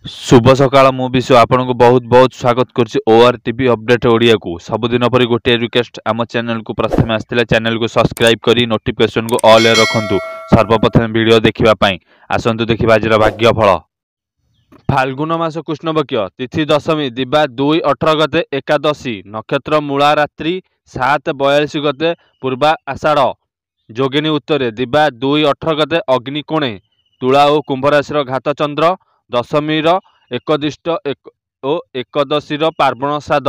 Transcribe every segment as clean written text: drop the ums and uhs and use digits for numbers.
शुभ सकाळ मु विश्व आपन को बहुत बहुत स्वागत करछि ओआर टीवी अपडेट ओडिया को सबुदिन पर गोटे रिक्वेस्ट आम चैनल को प्रथम आसला चैनल को सब्सक्राइब करी नोटिफिकेशन को ऑल रखंतु सर्वप्रथम वीडियो देखिबा पई आसंतु देखिबा आजिर भाग्यफल फाल्गुन मास कृष्णपक्ष तिथि दशमी दिबा 2/18 गते एकादशी नक्षत्र मूला रात्रि 7:42 गते पूर्वा आषाढ़ जोगिनी उत्तरे दिबा 2/18 गते अग्निकोणे तुला और कुंभ राशि घात चंद्र दशमी एकदिष्ट एकदशी पार्वण साद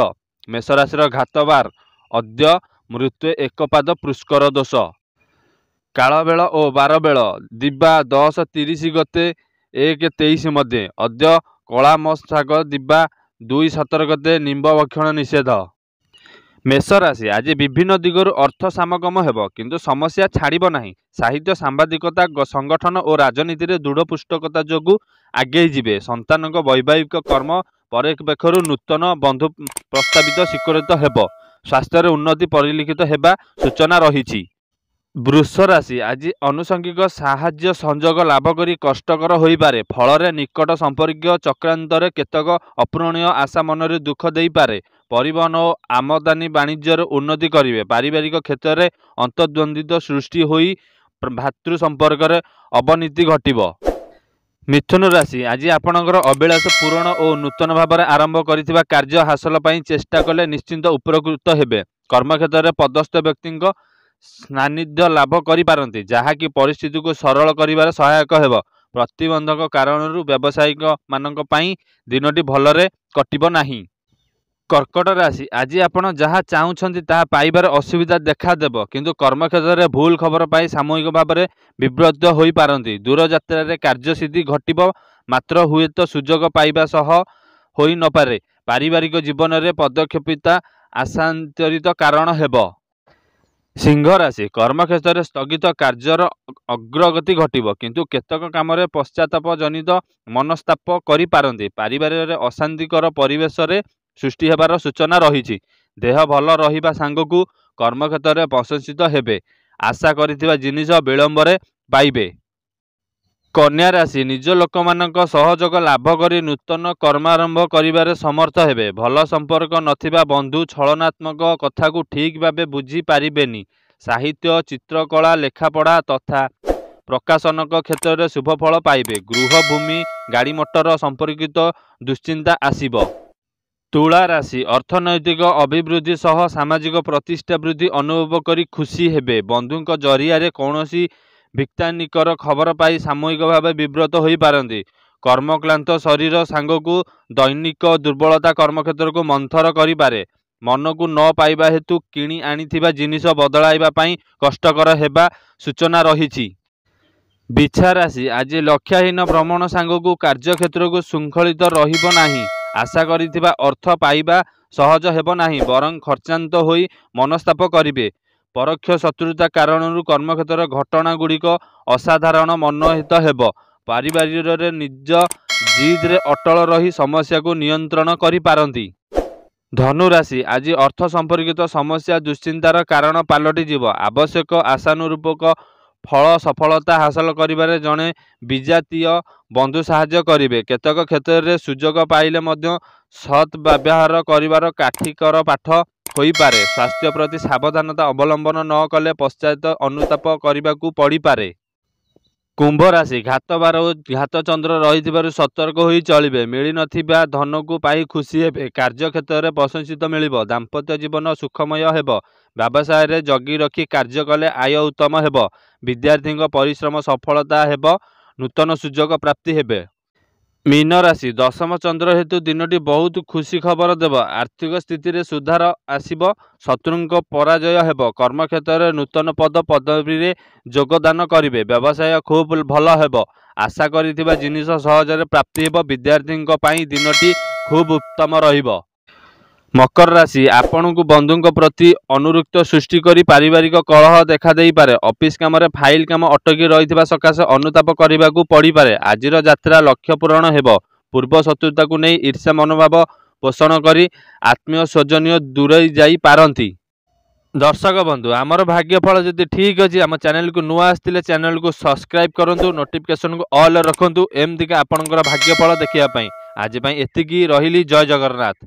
मेष राशि घात बार अद्य मृत्यु एकपाद पुष्कर दोष काल बेल और बार बेल दिबा 10:30 गते 1:23 मध्य अद्य कला मशाग दिबा 2:17 गते निम्ब भक्षण निषेध मेष राशि आज विभिन्न दिगरु अर्थ सामगम हेब किंतु समस्या छाड़ब नहीं साहित्य सांबादिकता संगठन और राजनीति रे दृढ़ पुष्टकता जोगु आगे जीवे संतान वैवाहिक कर्म परिपेक्षर नूतन बंधु प्रस्तावित स्वीकृत हेब स्वास्थ्य उन्नति परिलिखित हेबा सूचना रही वृष राशि आज आनुषंगिक साहाय्य संजोग लाभ करी कष्टकर होई पारे फल निकट संपर्क चक्रांतर केतक अपूरणीय आशा मनरे दुख देई पारे परिवहन और आमदानी वाणिज्यर उन्नति करेंगे पारिवारिक क्षेत्र में अंतर्द्वंद्विता सृष्टि होई भातृ संपर्क अवनीति घटिब मिथुन राशि आज आपणकर अभिलाष पूरण और नूतन भाव में आरंभ करिथिबा कार्य हासिल पई चेष्टा कले निश्चिंत उपकृत हेबे कर्मक्षेत्र में पदस्थ व्यक्ति सान्निध्य लाभ करिपारंती जहाँकि परिस्थिति को सरल करिबार सहायक हेब प्रतिबंधक कारणरू व्यावसायिक मानक पई दिनटी भलरे कटिब नाही कर्कट राशि आज आपण जहाँ चाहूँगी ताहा पाइबार असुविधा देखादेव किंतु कर्मक्षेत्र में भूल खबर पाई सामूहिक भाव में विव्रत हो पारती दूर यात्रा कार्यसिद्धि घटिब मात्र हुए तो सुजोग पाइबा सह होई न पारे पारिवारिक जीवन में पदक्षेपिता आशांतरित कारण हेब सिंह राशि कर्मक्षेत्र में स्थगित कार्यर अग्रगति घटिब किंतु केतक काम पश्चाताप जनित मनस्ताप करि पारंती पारिवारिक अशांतिकर परिवेश रे सृष्टि हेबार सूचना रही देह भल रहिबा सांगकु कर्मक्षेत्र में प्रशंसित हेबे आशा करिथिबा जिनिस विलंबरे पाइबे कन्या राशि निज लोक मानक सहयोग लाभ करी नूतन कर्मारंभ करिबारे समर्थ हेबे भल संपर्क नथिबा बंधु छलनात्मक कथा को ठीक भावे बुझी पारिबेनी साहित्य चित्रकला लेखापढ़ा तथा प्रकाशनक क्षेत्र में शुभ फल पाइबे गृह भूमि गाड़ी मोटर संपर्कित दुश्चिंता आसिब तुला राशि अर्थनैतिक अभिवृद्धि सह सामाजिक प्रतिष्ठा वृद्धि अनुभव करी खुशी हेबे बंधुक जरिया कौनसी भिक्तानिकर खबर पाई सामूहिक भाव विव्रत हो पारती कर्मक्लांत शरीर सांगकु दैनिक दुर्बलता कर्मक्षेत्र को मंथर करिपारे मन को न पाइबा हेतु किणी आनिथिबा जिनिस बदलाइबा पाई कष्टकर हेबा सूचना रही बिछा राशि आज लक्ष्यहीन भ्रमण सांगकु कार्यक्षेत्र को शृंखलित रहिब नाही आशा करिथिबा अर्थ पाइबा सहज हेब नाही बरं खर्चांत होई मनस्ताप करिवे परोक्ष शत्रुता कारणरू कर्मक्षेत्र घटना गुड़िक असाधारण मनोहित हेब पारिवारिक निज जिद रे अटल रही समस्या को नियंत्रण करि पारंती धनु राशि आज अर्थ संपर्कित समस्या दुश्चिंतार कारण पलटि जीव आवश्यक आशानुरूपक फल सफलता हासिल करिबारे जणे विजातीय बंधु साहाय्य करिवे केतक क्षेत्र में सुजोग पाइले मध्य सत् व्यवहार करिबार काठिकर पाठ होई पारे स्वास्थ्य प्रति सावधानता अवलंबन न कले पश्चात अनुताप करिबाकू पड़ी पारे कुंभ राशि घात बार और घात चंद्र रही सतर्क होई चलिबे मिली नथिबा धन को पाई खुशी हेबे कार्यक्षेत्र में प्रशंसित मिलिबो दाम्पत्य जीवन सुखमय हेब व्यवसाय रे जगी रखी कार्य कले आय उत्तम हेब विद्यार्थी परिश्रम सफलता हेब नूतन सुजोग प्राप्ति हेबे मीन राशि दशम चंद्र हेतु दिनटी बहुत खुशी खबर देव आर्थिक स्थिति रे सुधार आसिब शत्रु पराजय हेब कर्मक्षेत्र में नूतन पद पदवी रे योगदान करिवे व्यवसाय खूब भल हेब आशा करिथिबा जिनिस सहजरे प्राप्ति हेब विद्यार्थी पई दिनटी खूब उत्तम रहिब मकर राशि आपण को बंधु प्रति अनुरुक्त सृष्टि करी पारिवारिक कलह देखा देई पारे ऑफिस काम रे फाइल काम अटकी रही सकाशे अनुताप करने पड़ी पारे आजिर यात्रा लक्ष्य पूरण हेब पूर्व शत्रुता को नहीं ईर्ष्या मनोभाव पोषण करी आत्मीय स्वजनीय दूरे जाई पारंती दर्शक बंधु आमर भाग्यफल जदि ठीक अच्छी आम चैनल को नुआ आसते चैनल को सब्सक्राइब करूँ नोटिफिकेशन को ऑल रखु एमती आपंकर भाग्यफल देखा ଆଜି ପାଇଁ ଏତିକି ରହିଲି। ଜୟ ଜଗନ୍ନାଥ।